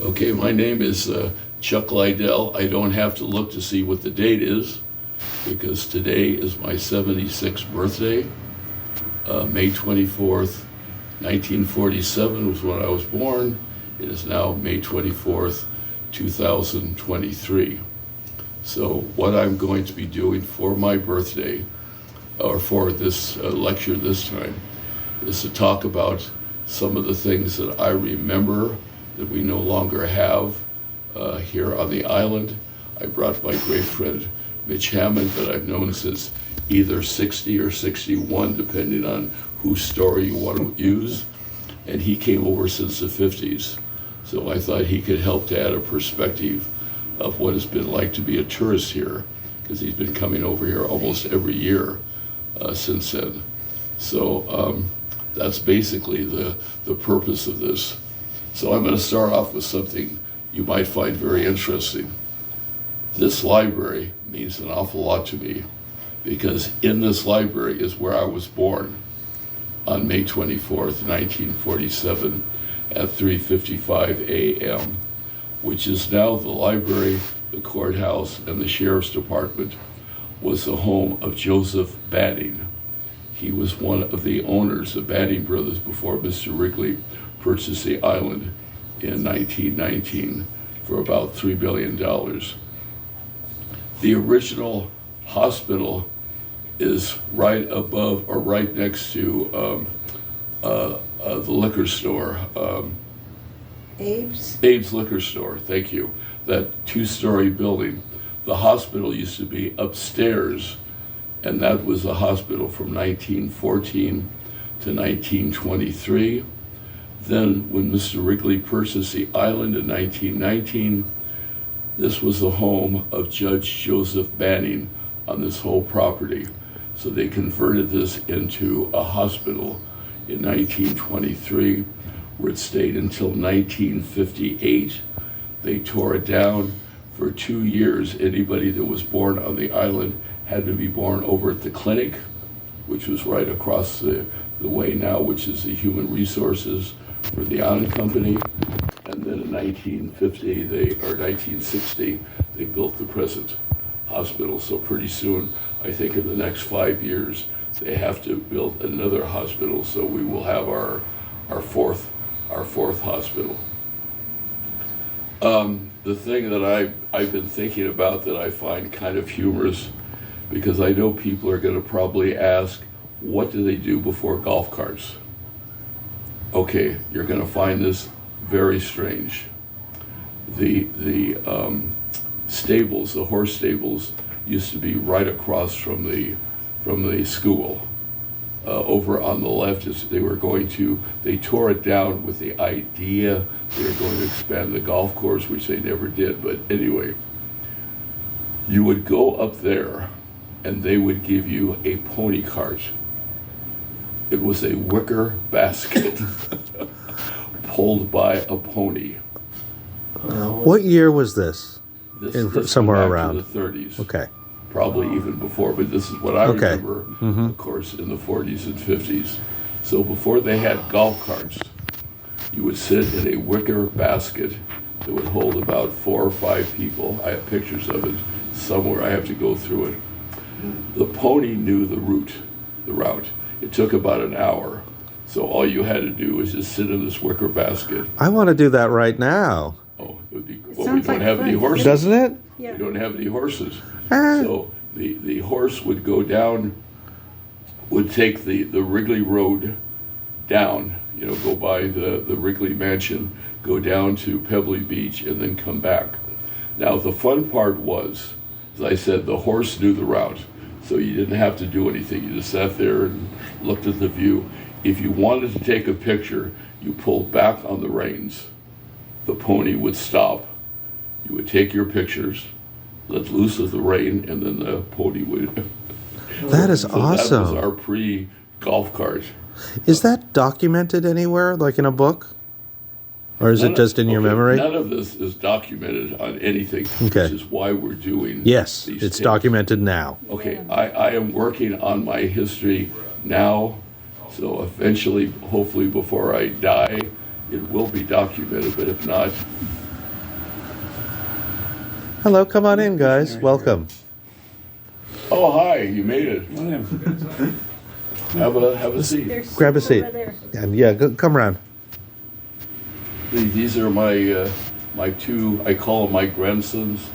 Okay, my name is Chuck Liddell. I don't have to look to see what the date is because today is my 76th birthday. May 24th, 1947 was when I was born. It is now May 24th, 2023. So what I'm going to be doing for my birthday, or for this lecture this time, is to talk about some of the things that I remember that we no longer have here on the island. I brought my great friend Mitch Hammond that I've known since either 60 or 61, depending on whose story you want to use. And he came over since the 50s. So I thought he could help to add a perspective of what it's been like to be a tourist here, because he's been coming over here almost every year since then. So that's basically the purpose of this. So I'm going to start off with something you might find very interesting. This library means an awful lot to me because in this library is where I was born on May 24th, 1947 at 3:55 a.m., which is now the library, the courthouse, and the sheriff's department, was the home of Joseph Banning. He was one of the owners, the Banning brothers, before Mr. Wrigley purchased the island in 1919 for about $3 billion. The original hospital is right above or right next to the liquor store. Abe's Liquor Store, thank you. That two-story building. The hospital used to be upstairs, and that was the hospital from 1914 to 1923. Then when Mr. Wrigley purchased the island in 1919, this was the home of Judge Joseph Banning on this whole property. So they converted this into a hospital in 1923, where it stayed until 1958. They tore it down for 2 years. Anybody that was born on the island had to be born over at the clinic, which was right across the way now, which is the Human Resources for the Island Company. And then in 1960, they built the present hospital. So pretty soon, I think in the next 5 years, they have to build another hospital. So we will have our fourth hospital. The thing that I've been thinking about that I find kind of humorous, because I know people are going to probably ask, what do they do before golf carts? Okay, you're going to find this very strange. The stables, the horse stables, used to be right across from the school. Over on the left, they tore it down with the idea they were going to expand the golf course, which they never did. But anyway, you would go up there and they would give you a pony cart. It was a wicker basket pulled by a pony. What year was this? This somewhere back around to the 30s. Okay. Probably even before, but this is what I remember, of course, in the 40s and 50s. So before they had golf carts, you would sit in a wicker basket that would hold about 4 or 5 people. I have pictures of it somewhere. I have to go through it. The pony knew the route. It took about an hour. So all you had to do was just sit in this wicker basket. I want to do that right now. Oh, it would be, well, we don't have any horses. Doesn't it? Yeah. We don't have any horses. So the horse would go down, would take the Wrigley Road down, go by the Wrigley Mansion, go down to Pebbly Beach, and then come back. Now, the fun part was, as I said, the horse knew the route, so you didn't have to do anything. You just sat there and looked at the view. If you wanted to take a picture, you pulled back on the reins. The pony would stop. You would take your pictures, let loose of the rein, and then the pony would. That is awesome. That was our pre-golf cart. Is that documented anywhere, like in a book? Or is it just in your memory? None of this is documented on anything, which is why we're doing Yes, these it's tapes. Documented now. Okay, I am working on my history now, so eventually, hopefully before I die, it will be documented, but if not, Hello, come on in, guys. Welcome. Oh, hi, you made it. Have a seat. There's Grab a seat. over there. And yeah, come around. These are my two, I call them my grandsons.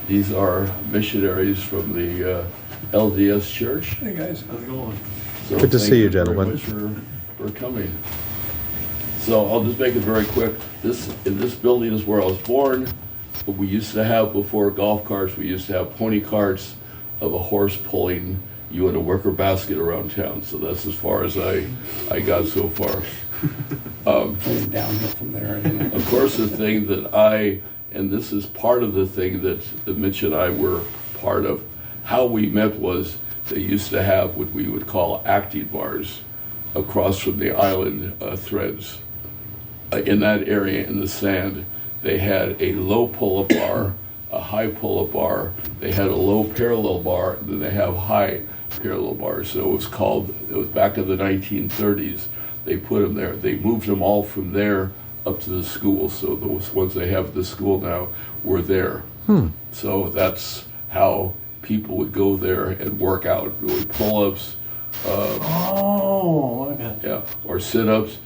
These are missionaries from the LDS Church. Hey guys, how's it going? So Good to thank see you, very gentlemen. much for coming. So I'll just make it very quick. In this building is where I was born. But we used to have, before golf carts, we used to have pony carts of a horse pulling you in a wicker basket around town. So that's as far as I got so far. Downhill from there. Of course, the thing that and this is part of the thing that Mitch and I were part of, how we met was they used to have what we would call acting bars across from the island threads. In that area in the sand, they had a low pull-up bar, a high pull-up bar, they had a low parallel bar, and then they have high parallel bars. So it was back in the 1930s, they put them there. They moved them all from there up to the school, so those ones they have at the school now were there. So that's how people would go there and work out, really pull-ups, Oh, I got you. yeah, or sit-ups.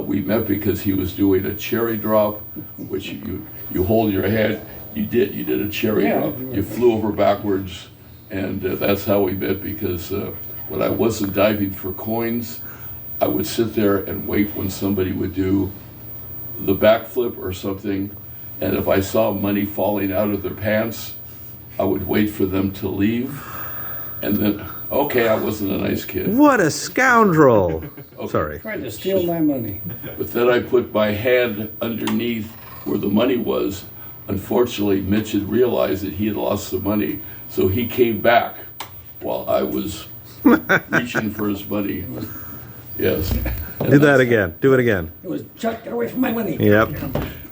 We met because he was doing a cherry drop, which you hold your head. You did a cherry Yeah, drop. I do. You flew over backwards, and that's how we met. Because when I wasn't diving for coins, I would sit there and wait when somebody would do the backflip or something, and if I saw money falling out of their pants, I would wait for them to leave, and then, okay, I wasn't a nice kid. What a scoundrel! Okay. Sorry. Tried to steal my money. But then I put my hand underneath where the money was. Unfortunately, Mitch had realized that he had lost the money, so he came back while I was reaching for his money. Yes. Do that again. Do it again. It was Chuck, get away from my money. Yep.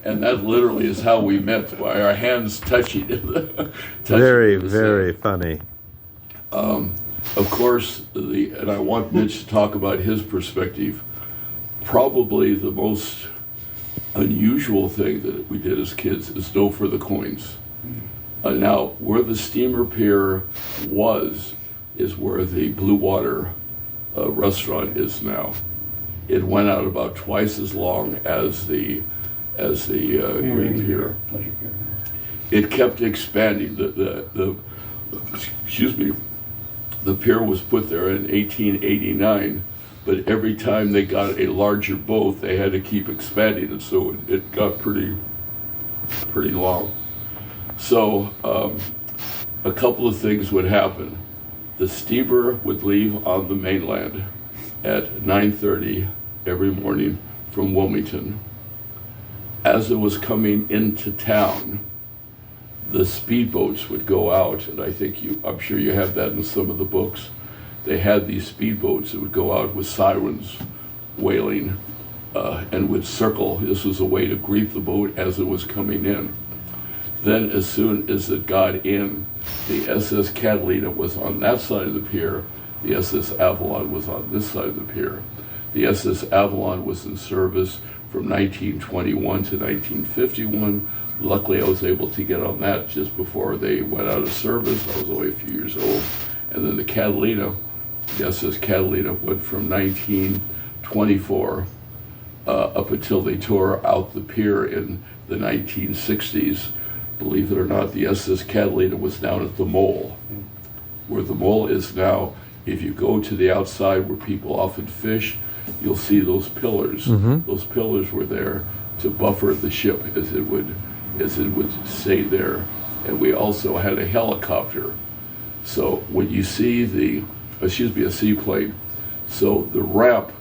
And that literally is how we met, by our hands touching. touching Very, the very sand. funny. Of course, and I want Mitch to talk about his perspective. Probably the most unusual thing that we did as kids is go for the coins. Now, where the steamer pier is where the Blue Water restaurant is now. It went out about twice as long as the Green Pier. Pleasure pier. It kept expanding. Excuse me. The pier was put there in 1889, but every time they got a larger boat, they had to keep expanding it, so it got pretty long. So a couple of things would happen. The steamer would leave on the mainland at 9:30 every morning from Wilmington. As it was coming into town, the speedboats would go out, and I'm sure you have that in some of the books. They had these speedboats that would go out with sirens wailing and would circle. This was a way to greet the boat as it was coming in. Then as soon as it got in, the SS Catalina was on that side of the pier, the SS Avalon was on this side of the pier. The SS Avalon was in service from 1921 to 1951. Luckily, I was able to get on that just before they went out of service. I was only a few years old. And then the Catalina, the SS Catalina, went from 1924 up until they tore out the pier in the 1960s. Believe it or not, the SS Catalina was down at the mole. Where the mole is now, if you go to the outside where people often fish, you'll see those pillars. Those pillars were there to buffer the ship as it would stay there. And we also had a helicopter. So when you see a seaplane, so the ramp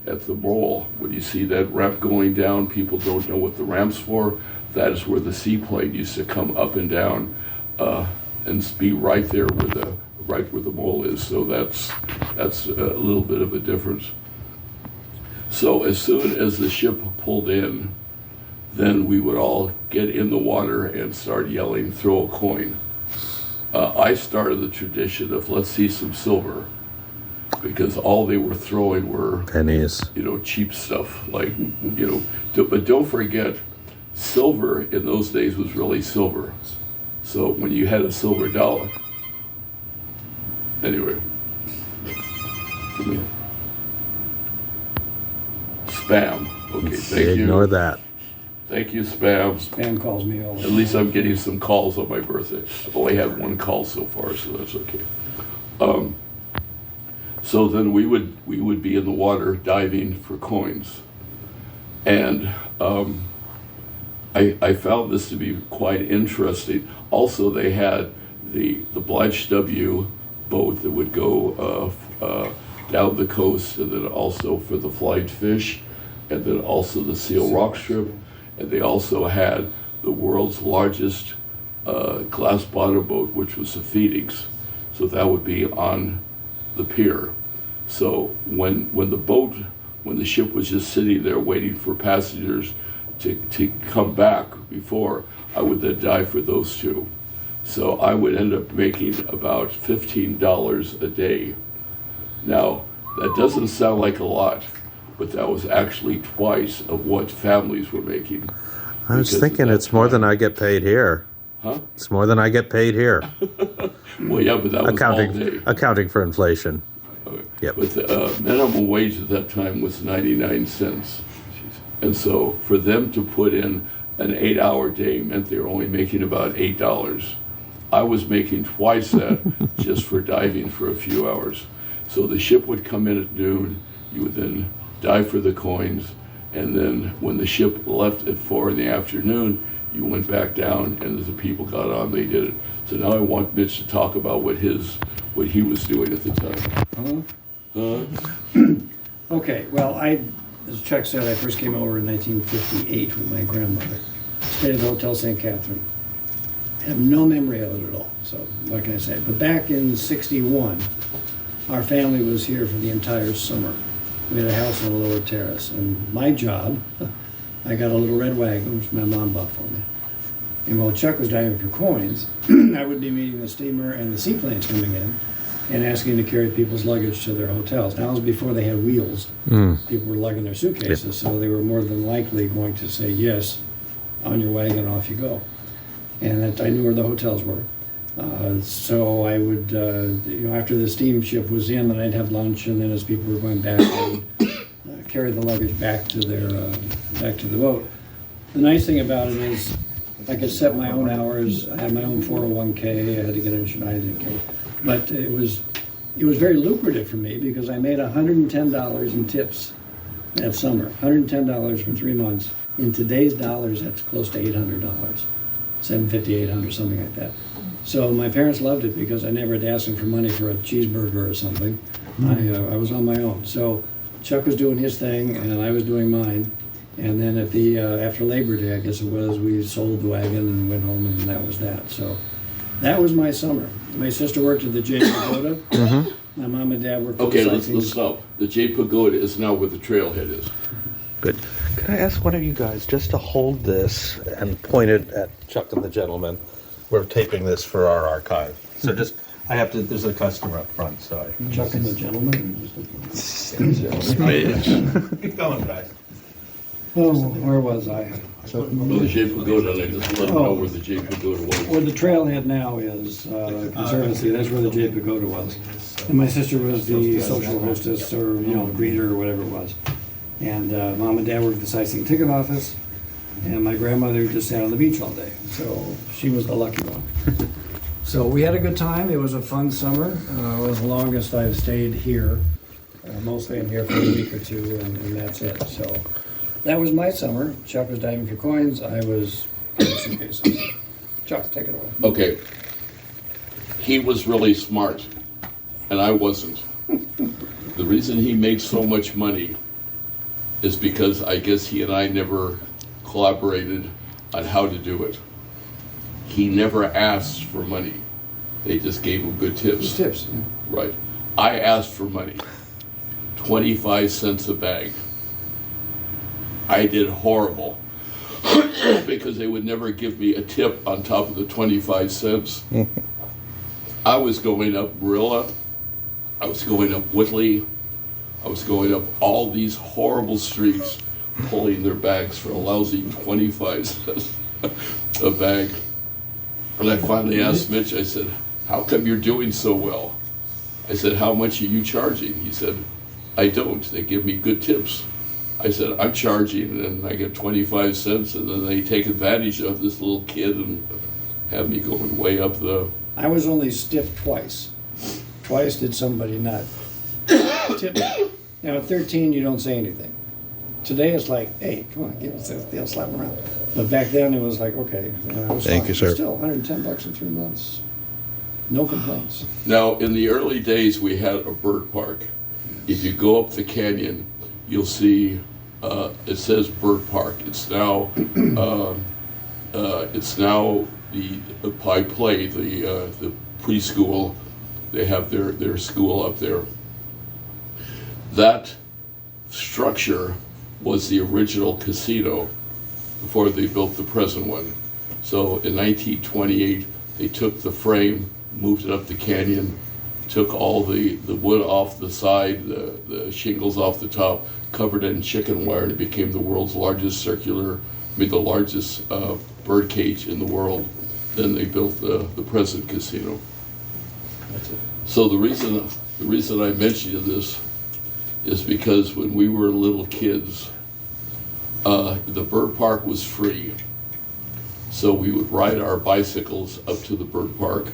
at the mole, when you see that ramp going down, people don't know what the ramp's for. That is where the seaplane used to come up and down and be right there where the mole is. So that's a little bit of a difference. So as soon as the ship pulled in, then we would all get in the water and start yelling, "Throw a coin." I started the tradition of let's see some silver, because all they were throwing were Pennies. cheap stuff, like, but don't forget, silver in those days was really silver. So when you had a silver dollar, anyway, come here. Spam. Okay, thank you. Ignore that. Thank you, spam. Spam calls me all the At time. least I'm getting some calls on my birthday. I've only had one call so far, so that's okay. So then we would be in the water diving for coins, and I found this to be quite interesting. Also, they had the Blanche W. boat that would go down the coast, and then also for the flying fish, and then also the seal rock strip, and they also had the world's largest glass bottom boat, which was the Phoenix. So that would be on the pier. So when the ship was just sitting there waiting for passengers to come back before, I would then dive for those two. So I would end up making about $15 a day. Now, that doesn't sound like a lot, but that was actually twice of what families were making. I was because thinking at that it's more than time- I get paid here. Huh? It's more than I get paid here. Well, yeah, but that was all day. Accounting for inflation. Okay. Yep. But the minimum wage at that time was 99 cents. And so for them to put in an 8-hour day meant they were only making about $8. I was making twice that just for diving for a few hours. So the ship would come in at noon, you would then dive for the coins, and then when the ship left at 4 in the afternoon, you went back down, and as the people got on, they did it. So now I want Mitch to talk about what he was doing at the time. Okay, well, as Chuck said, I first came over in 1958 with my grandmother. Stayed at the Hotel St. Catherine. Have no memory of it at all, so what can I say? But back in '61, our family was here for the entire summer. We had a house on the lower terrace, and my job, I got a little red wagon, which my mom bought for me. And while Chuck was diving for coins, I would be meeting the steamer and the seaplanes coming in and asking to carry people's luggage to their hotels. Now, it was before they had wheels. People were lugging their suitcases, so they were more than likely going to say, yes, on your wagon, off you go. And that I knew where the hotels were. So I would, after the steamship was in, then I'd have lunch, and then as people were going back, I would carry the luggage back to the boat. The nice thing about it is I could set my own hours. I had my own 401k. I had to get insurance, but it was very lucrative for me because I made $110 in tips that summer. $110 for 3 months. In today's dollars, that's close to $800. $750, $800, something like that. So my parents loved it because I never had to ask them for money for a cheeseburger or something. I was on my own. So Chuck was doing his thing and I was doing mine. And then at the after Labor Day, I guess it was, we sold the wagon and went home, and that was that. So that was my summer. My sister worked at the J Pagoda. My mom and dad worked at Okay, the let's stop. The J Pagoda is now where the trailhead is. Good. Could I ask one of you guys just to hold this and point it at Chuck and the gentleman? We're taping this for our archive. So just, there's a customer up front, so Chuck and the gentleman. Keep going, guys. Oh, where was I? Oh, the J Pagoda, they just let them know where the J Pagoda was. Where the trailhead now is, Conservancy, that's where the J Pagoda was. And my sister was the social hostess or, greeter or whatever it was. And mom and dad worked at the sightseeing ticket office. And my grandmother just sat on the beach all day. So she was the lucky one. So we had a good time. It was a fun summer. It was the longest I've stayed here. Mostly I'm here for a week or two, and that's it. So that was my summer. Chuck was diving for coins. I was getting suitcases. Chuck, take it away. Okay. He was really smart, and I wasn't. The reason he made so much money is because I guess he and I never collaborated on how to do it. He never asked for money. They just gave him good tips. Just tips. Yeah. Right. I asked for money. 25 cents a bag. I did horrible because they would never give me a tip on top of the 25 cents. I was going up Marilla. I was going up Whitley. I was going up all these horrible streets, pulling their bags for a lousy 25 cents a bag. And I finally asked Mitch, I said, how come you're doing so well? I said, how much are you charging? He said, I don't. They give me good tips. I said, I'm charging and I get 25 cents, and then they take advantage of this little kid and have me going way up the... I was only stiffed twice. Twice did somebody not tip me. Now at 13, you don't say anything. Today it's like, hey, come on, give us that. They'll slap 'em around. But back then it was like, okay. I was Thank fine. you, sir. Still, $110 in 3 months. No complaints. Now, in the early days, we had a bird park. If you go up the canyon, you'll see it says bird park. It's now the Pie Play, the preschool. They have their school up there. That structure was the original casino before they built the present one. So in 1928, they took the frame, moved it up the canyon, took all the wood off the side, the shingles off the top, covered it in chicken wire, and it became the world's largest the largest bird cage in the world. Then they built the present casino. So the reason I mention this is because when we were little kids, the bird park was free. So we would ride our bicycles up to the bird park.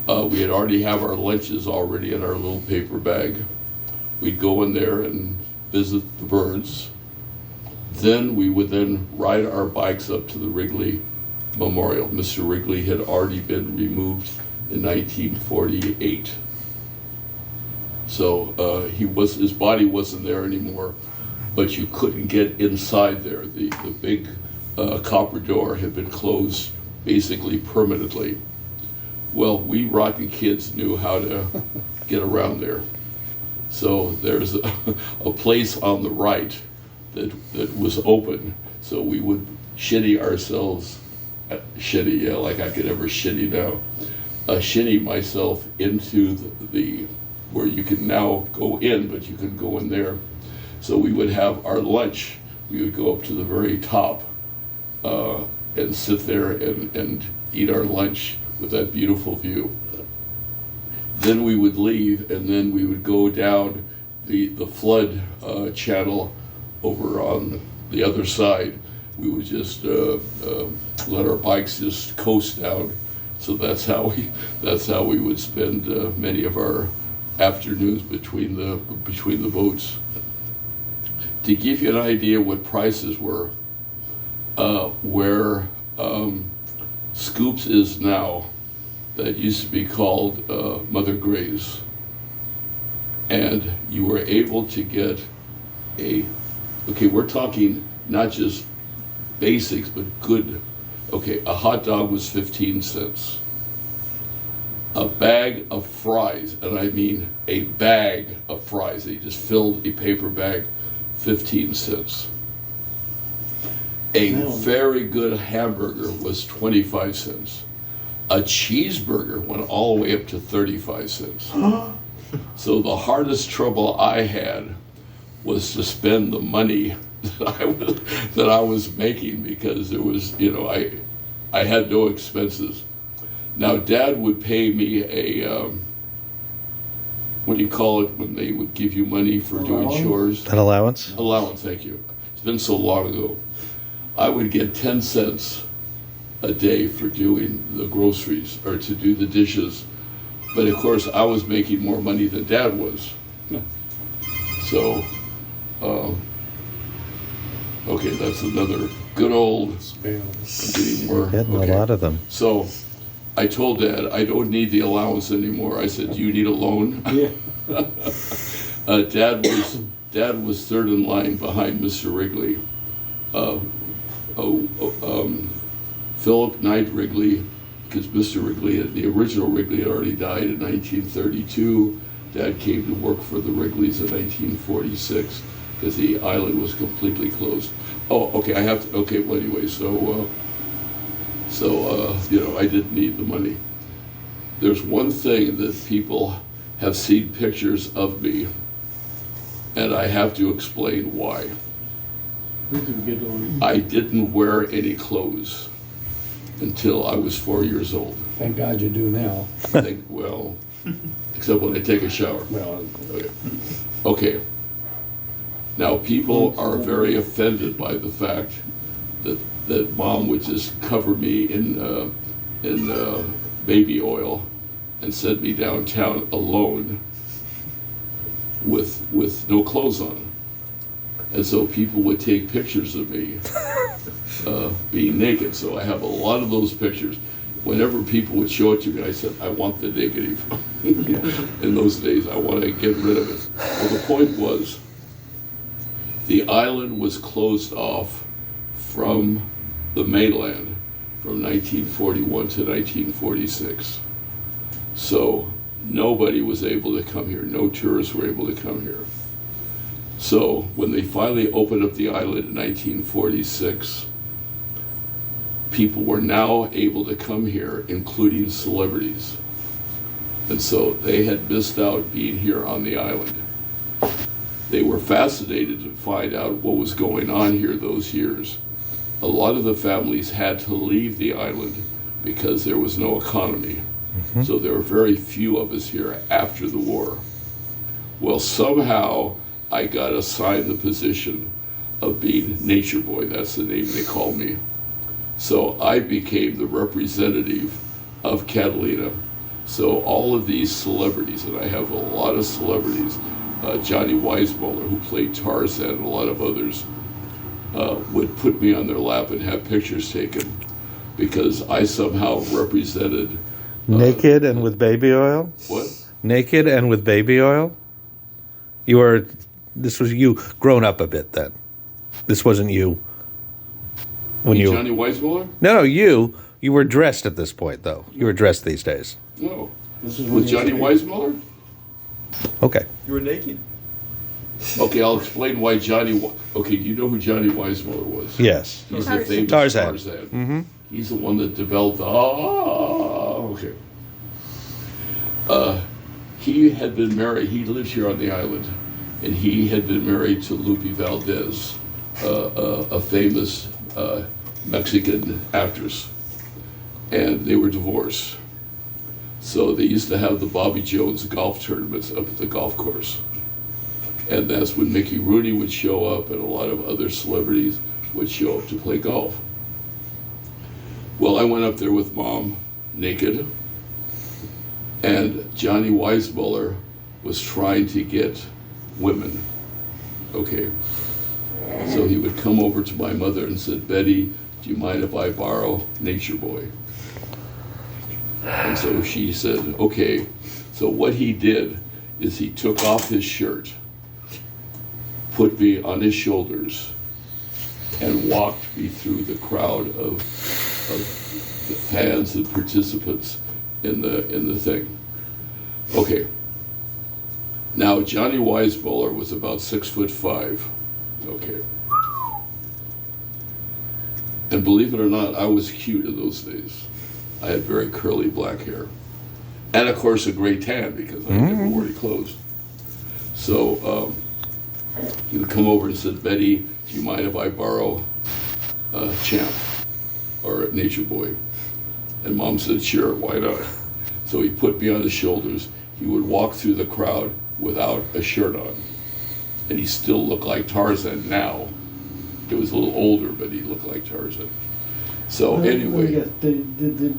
We had already have our lunches already in our little paper bag. We'd go in there and visit the birds. Then we would then ride our bikes up to the Wrigley Memorial. Mr. Wrigley had already been removed in 1948. So his body wasn't there anymore, but you couldn't get inside there. The big copper door had been closed basically permanently. Well, we rotten kids knew how to get around there. So there's a place on the right that was open, so we would shinny ourselves, like I could ever shinny now, shinny myself into the where you can now go in, but you could go in there. So we would have our lunch. We would go up to the very top and sit there and eat our lunch with that beautiful view. Then we would leave, and then we would go down the flood channel over on the other side. We would just let our bikes just coast down. So that's how we would spend many of our afternoons between the boats. To give you an idea what prices were, where Scoops is now, that used to be called Mother Gray's, and you were able to get we're talking not just basics, but good. A hot dog was 15 cents. A bag of fries, and I mean a bag of fries, they just filled a paper bag, 15 cents. A very good hamburger was 25 cents. A cheeseburger went all the way up to 35 cents. So the hardest trouble I had was to spend the money that I was making, because it was, I had no expenses. Now, Dad would pay me a, what do you call it when they would give you money for doing chores? An allowance? Allowance, thank you. It's been so long ago. I would get 10 cents a day for doing the groceries or to do the dishes. But of course, I was making more money than Dad was. So, that's another good old getting more. Getting a lot of them. So I told Dad, I don't need the allowance anymore. I said, do you need a loan? Yeah. Dad was third in line behind Mr. Wrigley. Philip Knight Wrigley, because Mr. Wrigley, the original Wrigley, had already died in 1932. Dad came to work for the Wrigleys in 1946 because the island was completely closed. Well, anyway, so I didn't need the money. There's one thing that people have seen pictures of me, and I have to explain why. I didn't wear any clothes. until I was 4 years old. Thank God you do now. I think, well, except when I take a shower. Well, Okay. Now, people are very offended by the fact that Mom would just cover me in baby oil and send me downtown alone with no clothes on. And so people would take pictures of me being naked. So I have a lot of those pictures. Whenever people would show it to me, I said, I want the negative. In those days, I want to get rid of it. Well, the point was, the island was closed off from the mainland from 1941 to 1946. So nobody was able to come here. No tourists were able to come here. So when they finally opened up the island in 1946, people were now able to come here, including celebrities. And so they had missed out being here on the island. They were fascinated to find out what was going on here those years. A lot of the families had to leave the island because there was no economy. So there were very few of us here after the war. Well, somehow I got assigned the position of being Nature Boy. That's the name they called me. So I became the representative of Catalina. So all of these celebrities, and I have a lot of celebrities, Johnny Weissmuller, who played Tarzan, and a lot of others, would put me on their lap and have pictures taken because I somehow represented. Naked and with baby oil? What? Naked and with baby oil? This was you grown up a bit then. This wasn't you. Johnny Weissmuller? No, you were dressed at this point, though. You were dressed these days. No. this is With Johnny Weissmuller? Okay. You were naked. Okay, I'll explain why okay, you know who Johnny Weissmuller was? Yes. He's the famous Tarzan. Mm-hmm. He's the one that developed okay. He had been married, he lives here on the island, and he had been married to Lupe Valdez, a famous Mexican actress, and they were divorced. So they used to have the Bobby Jones golf tournaments up at the golf course. And that's when Mickey Rooney would show up and a lot of other celebrities would show up to play golf. Well, I went up there with Mom, naked, and Johnny Weissmuller was trying to get women. Okay. So he would come over to my mother and said, Betty, do you mind if I borrow Nature Boy? And so she said, okay. So what he did is he took off his shirt, put me on his shoulders, and walked me through the crowd of the fans and participants in the thing. Okay. Now Johnny Weissmuller was about 6'5". Okay. And believe it or not, I was cute in those days. I had very curly black hair. And of course a gray tan because I never wore any clothes. So he would come over and said, Betty, do you mind if I borrow Champ or Nature Boy? And Mom said, sure, why not? So he put me on his shoulders. He would walk through the crowd without a shirt on. And he still looked like Tarzan now. He was a little older, but he looked like Tarzan. So anyway. Did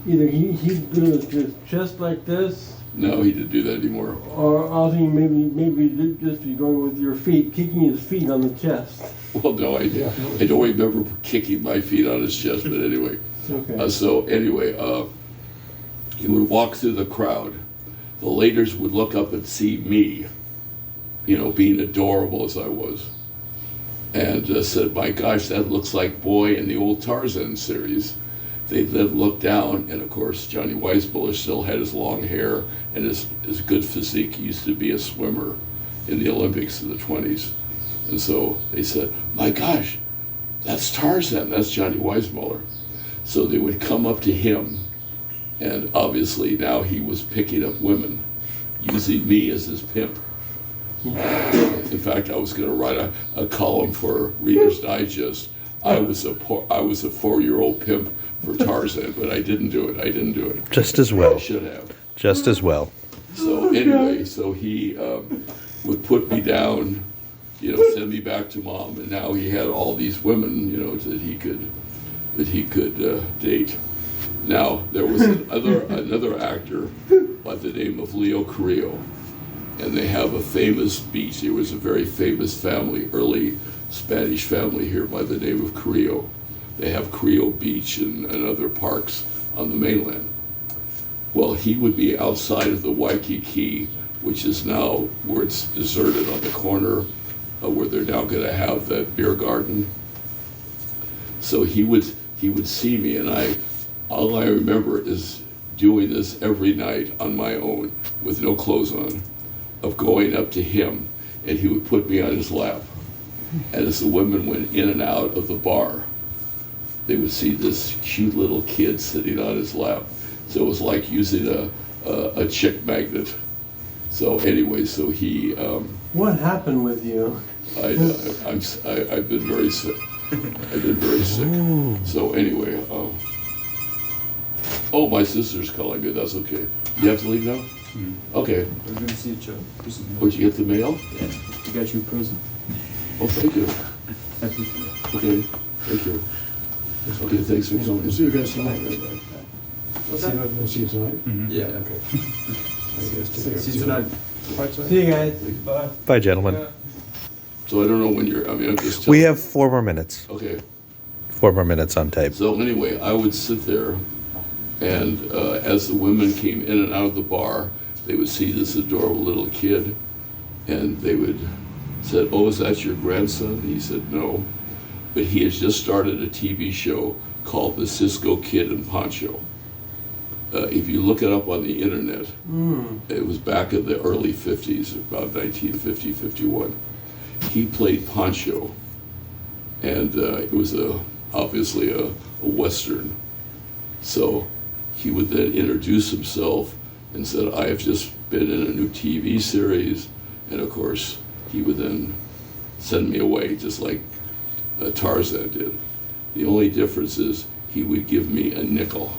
either he put his chest like this, No, he didn't do that anymore. or I was thinking maybe he'd just be going with your feet, kicking his feet on the chest. Well, no, I don't remember kicking my feet on his chest, but anyway. Okay. So anyway, he would walk through the crowd. The ladies would look up and see me, being adorable as I was, and said, my gosh, that looks like Boy in the old Tarzan series. They then looked down, and of course, Johnny Weissmuller still had his long hair and his good physique. He used to be a swimmer in the Olympics in the 20s. And so they said, my gosh, that's Tarzan, that's Johnny Weissmuller. So they would come up to him, and obviously now he was picking up women, using me as his pimp. In fact, I was going to write a column for Reader's Digest I was a 4-year-old pimp for Tarzan, but I didn't do it. Just as I well. should have. Just as well. So anyway, so he would put me down, send me back to mom, and now he had all these women, that he could date. Now there was another actor by the name of Leo Carrillo, and they have a famous beach. There was a very famous family, early Spanish family here by the name of Carrillo. They have Carrillo Beach and other parks on the mainland. Well, he would be outside of the Waikiki, which is now where it's deserted on the corner, where they're now going to have that beer garden. So he would see me, and all I remember is doing this every night on my own with no clothes on, of going up to him, and he would put me on his lap. And as the women went in and out of the bar, they would see this cute little kid sitting on his lap. So it was like using a chick magnet. So anyway, so he. What happened with you? I've been very sick. I've been very sick. Ooh. So anyway, oh, my sister's calling me. That's okay. You have to leave now? Mm-hmm. Okay. We're going to see each other. Would you get the mail? Yeah. We got you a present. Oh, thank you. Happy. Okay, thank you. Okay, thanks for coming. We'll see you guys tonight, right? What's that? We'll see you tonight. Mm-hmm. Yeah, okay. I guess take care. See you tonight. See you guys. Bye. Bye, gentlemen. So I don't know when I'm just We telling. have 4 more minutes. Okay, 4 more minutes on tape. so anyway, I would sit there, and as the women came in and out of the bar, they would see this adorable little kid, and they would said, "Oh, is that your grandson?" He said, "No," but he had just started a TV show called The Cisco Kid and Poncho. If you look it up on the internet, it was back in the early 50s, about 1950, 51. He played Poncho, and it was obviously a Western. So he would then introduce himself and said, "I have just been in a new TV series," and of course, he would then send me away, just like Tarzan did. The only difference is he would give me a nickel.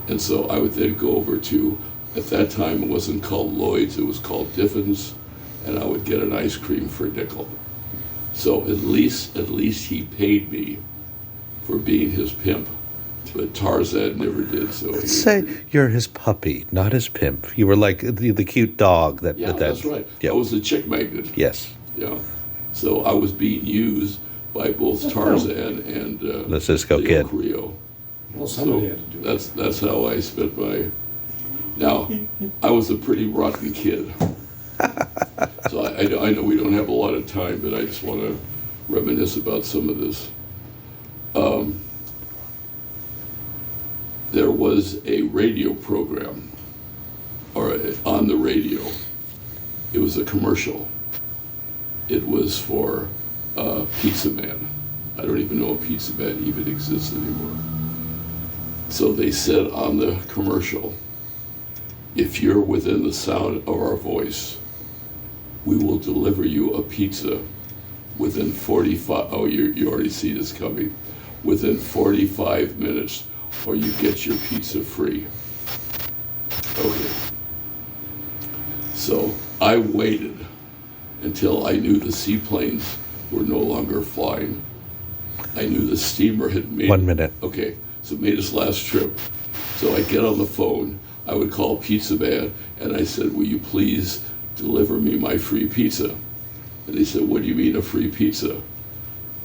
And so I would then go over to, at that time it wasn't called Lloyd's, it was called Diffin's, and I would get an ice cream for a nickel. So at least he paid me for being his pimp, but Tarzan never did. So Let's say you're his puppy, not his pimp. You were like the cute dog that. yeah, that's right. Yeah. I was a chick magnet. Yes. Yeah. So I was being used by both Tarzan and The Cisco Leo Kid. Carrillo. Well, So somebody had to do it. that's how I spent my. Now, I was a pretty rotten kid. So I know we don't have a lot of time, but I just want to reminisce about some of this. There was a radio program, or on the radio. It was a commercial. It was for Pizza Man. I don't even know if Pizza Man even exists anymore. So they said on the commercial, "If you're within the sound of our voice, we will deliver you a pizza within 45." Oh, you already see this coming. "Within 45 minutes, or you get your pizza free." Okay. So I waited until I knew the seaplanes were no longer flying. I knew the steamer had made 1 minute. Okay, so it made its last trip. So I get on the phone. I would call Pizza Man, and I said, "Will you please deliver me my free pizza?" And they said, "What do you mean a free pizza?"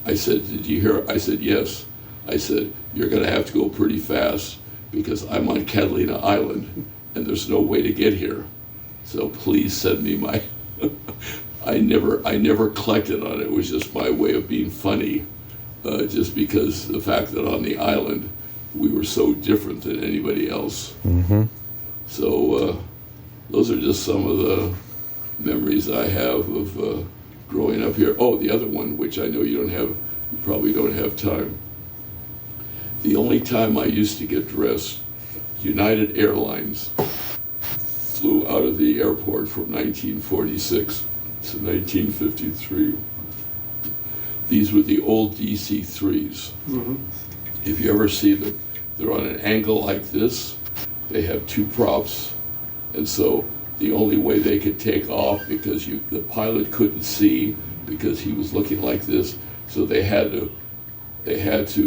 I said, "Did you hear?" I said, "Yes." I said, "You're going to have to go pretty fast because I'm on Catalina Island, and there's no way to get here. So please send me my." I never collected on it. It was just my way of being funny, just because the fact that on the island we were so different than anybody else. Mm-hmm. So those are just some of the memories I have of growing up here. Oh, the other one, which I know you probably don't have time. The only time I used to get dressed, United Airlines flew out of the airport from 1946 to 1953. These were the old DC-3s. If you ever see them, they're on an angle like this. They have two props, and so the only way they could take off, because the pilot couldn't see because he was looking like this, so they had to